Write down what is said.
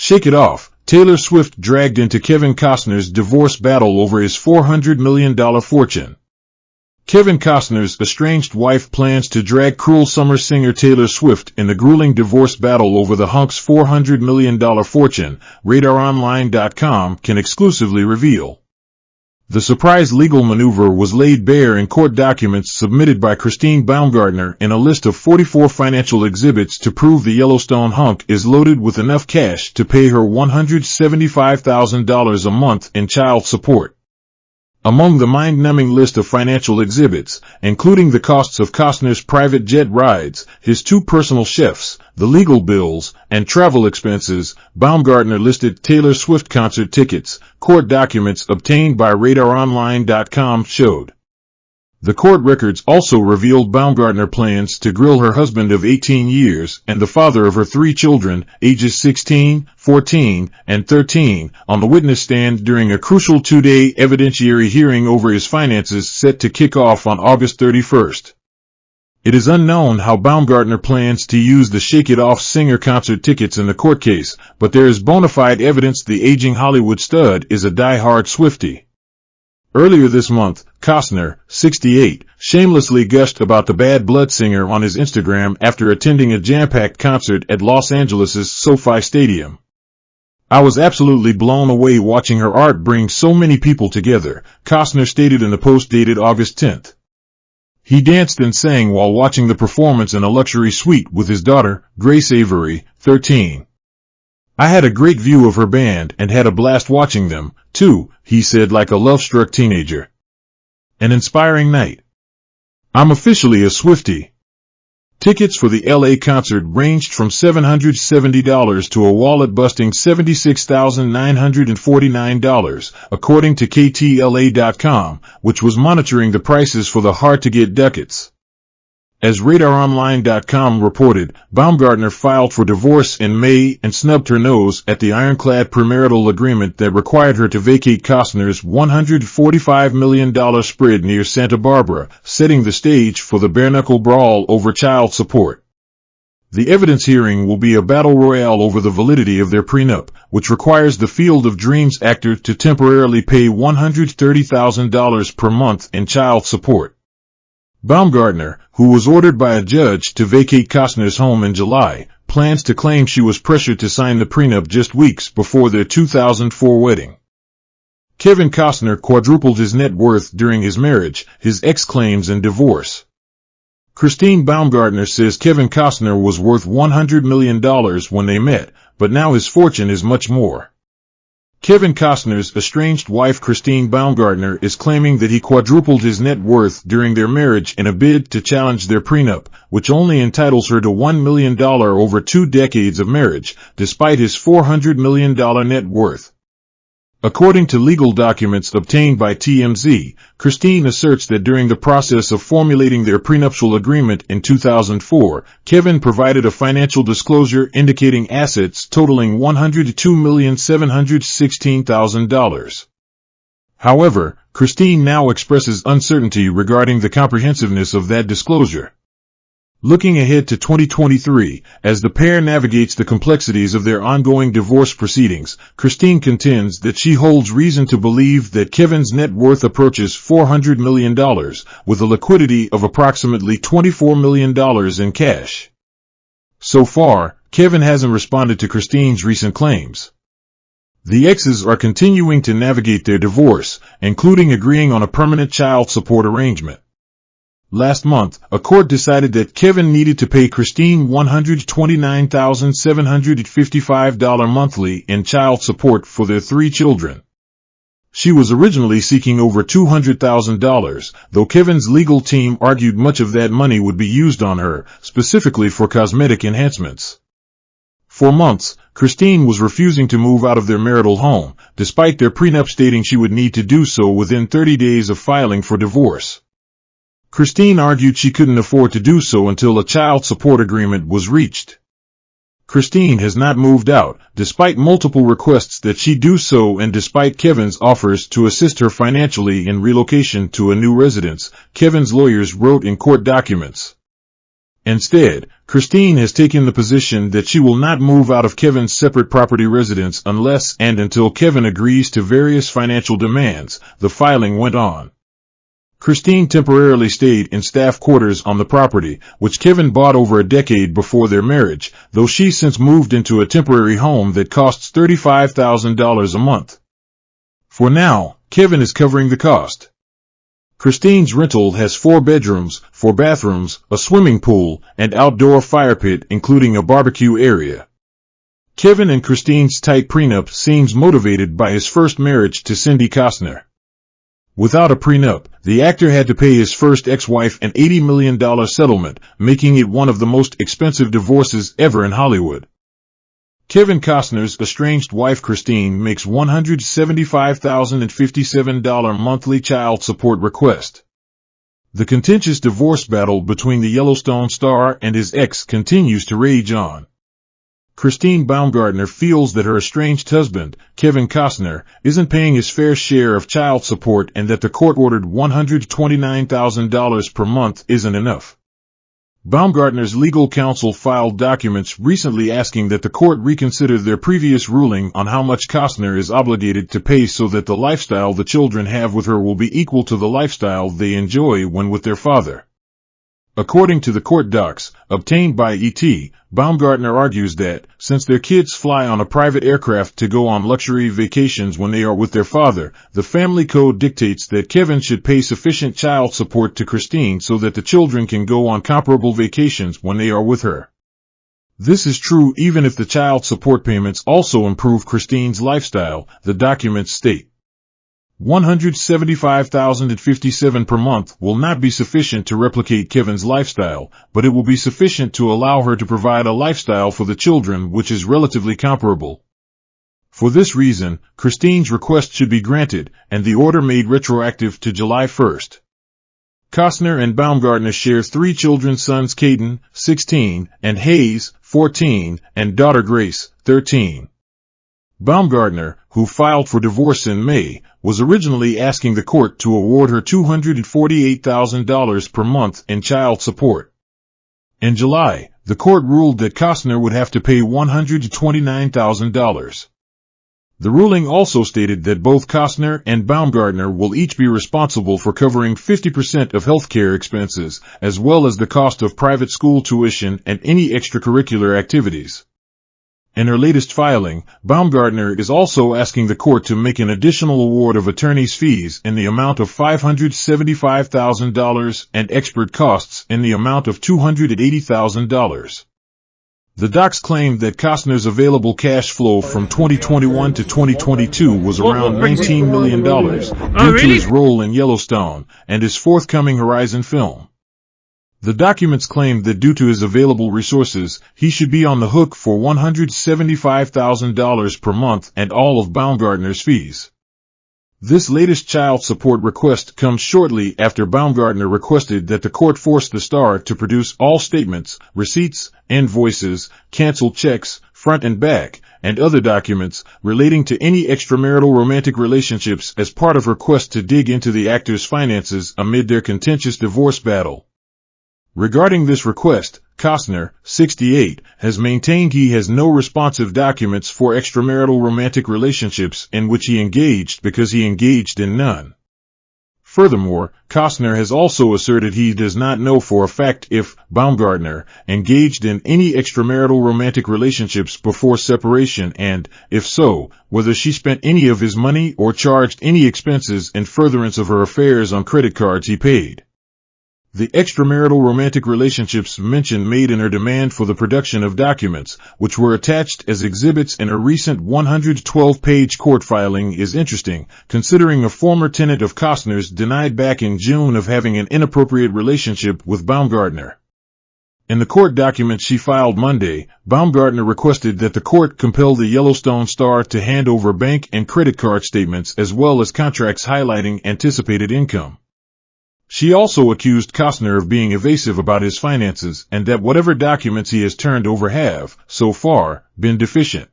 Shake It Off. Taylor Swift dragged into Kevin Costner's divorce battle over his $400 million fortune. Kevin Costner's estranged wife plans to drag cruel summer singer Taylor Swift in the grueling divorce battle over the hunk's $400 million fortune, RadarOnline.com can exclusively reveal. The surprise legal maneuver was laid bare in court documents submitted by Christine Baumgartner in a list of 44 financial exhibits to prove the Yellowstone hunk is loaded with enough cash to pay her $175,000 a month in child support. Among the mind-numbing list of financial exhibits, including the costs of Costner's private jet rides, his 2 personal chefs, the legal bills, and travel expenses, Baumgartner listed Taylor Swift concert tickets. Court documents obtained by RadarOnline.com showed. The court records also revealed Baumgartner plans to grill her husband of 18 years and the father of her 3 children, ages 16, 14, and 13, on the witness stand during a crucial 2-day evidentiary hearing over his finances set to kick off on August 31st. It is unknown how Baumgartner plans to use the Shake It Off singer concert tickets in the court case, but there is bona fide evidence the aging Hollywood stud is a die-hard Swiftie. Earlier this month, Costner, 68, shamelessly gushed about the Bad Blood singer on his Instagram after attending a jam-packed concert at Los Angeles' SoFi Stadium. "I was absolutely blown away watching her art bring so many people together," Costner stated in a post dated August 10th. He danced and sang while watching the performance in a luxury suite with his daughter, Grace Avery, 13. "I had a great view of her band and had a blast watching them, too," he said like a love-struck teenager. "An inspiring night. I'm officially a Swiftie." Tickets for the LA concert ranged from $770 to a wallet-busting $76,949, according to KTLA.com, which was monitoring the prices for the hard-to-get ducats. As RadarOnline.com reported, Baumgartner filed for divorce in May and snubbed her nose at the ironclad premarital agreement that required her to vacate Costner's $145 million spread near Santa Barbara, setting the stage for the bare-knuckle brawl over child support. The evidence hearing will be a battle royale over the validity of their prenup, which requires the Field of Dreams actor to temporarily pay $130,000 per month in child support. Baumgartner, who was ordered by a judge to vacate Costner's home in July, plans to claim she was pressured to sign the prenup just weeks before their 2004 wedding. Kevin Costner quadrupled his net worth during his marriage, his ex claims in divorce. Christine Baumgartner says Kevin Costner was worth $100 million when they met, but now his fortune is much more. Kevin Costner's estranged wife Christine Baumgartner is claiming that he quadrupled his net worth during their marriage in a bid to challenge their prenup, which only entitles her to $1 million over 2 decades of marriage, despite his $400 million net worth. According to legal documents obtained by TMZ, Christine asserts that during the process of formulating their prenuptial agreement in 2004, Kevin provided a financial disclosure indicating assets totaling $102,716,000. However, Christine now expresses uncertainty regarding the comprehensiveness of that disclosure. Looking ahead to 2023, as the pair navigates the complexities of their ongoing divorce proceedings, Christine contends that she holds reason to believe that Kevin's net worth approaches $400 million, with a liquidity of approximately $24 million in cash. So far, Kevin hasn't responded to Christine's recent claims. The exes are continuing to navigate their divorce, including agreeing on a permanent child support arrangement. Last month, a court decided that Kevin needed to pay Christine $129,755 monthly in child support for their 3 children. She was originally seeking over $200,000, though Kevin's legal team argued much of that money would be used on her, specifically for cosmetic enhancements. For months, Christine was refusing to move out of their marital home, despite their prenup stating she would need to do so within 30 days of filing for divorce. Christine argued she couldn't afford to do so until a child support agreement was reached. Christine has not moved out, despite multiple requests that she do so and despite Kevin's offers to assist her financially in relocation to a new residence, Kevin's lawyers wrote in court documents. Instead, Christine has taken the position that she will not move out of Kevin's separate property residence unless and until Kevin agrees to various financial demands, the filing went on. Christine temporarily stayed in staff quarters on the property, which Kevin bought over a decade before their marriage, though she's since moved into a temporary home that costs $35,000 a month. For now, Kevin is covering the cost. Christine's rental has 4 bedrooms, 4 bathrooms, a swimming pool, and outdoor fire pit including a barbecue area. Kevin and Christine's tight prenup seems motivated by his first marriage to Cindy Costner. Without a prenup, the actor had to pay his first ex-wife an $80 million settlement, making it one of the most expensive divorces ever in Hollywood. Kevin Costner's estranged wife Christine makes $175,057 monthly child support request. The contentious divorce battle between the Yellowstone star and his ex continues to rage on. Christine Baumgartner feels that her estranged husband, Kevin Costner, isn't paying his fair share of child support and that the court-ordered $129,000 per month isn't enough. Baumgartner's legal counsel filed documents recently asking that the court reconsider their previous ruling on how much Costner is obligated to pay so that the lifestyle the children have with her will be equal to the lifestyle they enjoy when with their father. According to the court docs, obtained by E.T., Baumgartner argues that, since their kids fly on a private aircraft to go on luxury vacations when they are with their father, the family code dictates that Kevin should pay sufficient child support to Christine so that the children can go on comparable vacations when they are with her. This is true even if the child support payments also improve Christine's lifestyle, the documents state. $175,057 per month will not be sufficient to replicate Kevin's lifestyle, but it will be sufficient to allow her to provide a lifestyle for the children which is relatively comparable. For this reason, Christine's request should be granted, and the order made retroactive to July 1st. Costner and Baumgartner share 3 children: sons Caden, 16, and Hayes, 14, and daughter Grace, 13. Baumgartner, who filed for divorce in May, was originally asking the court to award her $248,000 per month in child support. In July, the court ruled that Costner would have to pay $129,000. The ruling also stated that both Costner and Baumgartner will each be responsible for covering 50% of health care expenses, as well as the cost of private school tuition and any extracurricular activities. In her latest filing, Baumgartner is also asking the court to make an additional award of attorney's fees in the amount of $575,000 and expert costs in the amount of $280,000. The docs claimed that Costner's available cash flow from 2021 to 2022 was around $19 million due to his role in Yellowstone and his forthcoming Horizon film. The documents claimed that due to his available resources, he should be on the hook for $175,000 per month and all of Baumgartner's fees. This latest child support request comes shortly after Baumgartner requested that the court force the star to produce all statements, receipts, invoices, canceled checks, front and back, and other documents relating to any extramarital romantic relationships as part of her quest to dig into the actor's finances amid their contentious divorce battle. Regarding this request, Costner, 68, has maintained he has no responsive documents for extramarital romantic relationships in which he engaged because he engaged in none. Furthermore, Costner has also asserted he does not know for a fact if Baumgartner engaged in any extramarital romantic relationships before separation and, if so, whether she spent any of his money or charged any expenses in furtherance of her affairs on credit cards he paid. The extramarital romantic relationships mentioned made in her demand for the production of documents, which were attached as exhibits in a recent 112-page court filing, is interesting, considering a former tenant of Costner's denied back in June of having an inappropriate relationship with Baumgartner. In the court document she filed Monday, Baumgartner requested that the court compel the Yellowstone star to hand over bank and credit card statements as well as contracts highlighting anticipated income. She also accused Costner of being evasive about his finances and that whatever documents he has turned over have, so far, been deficient.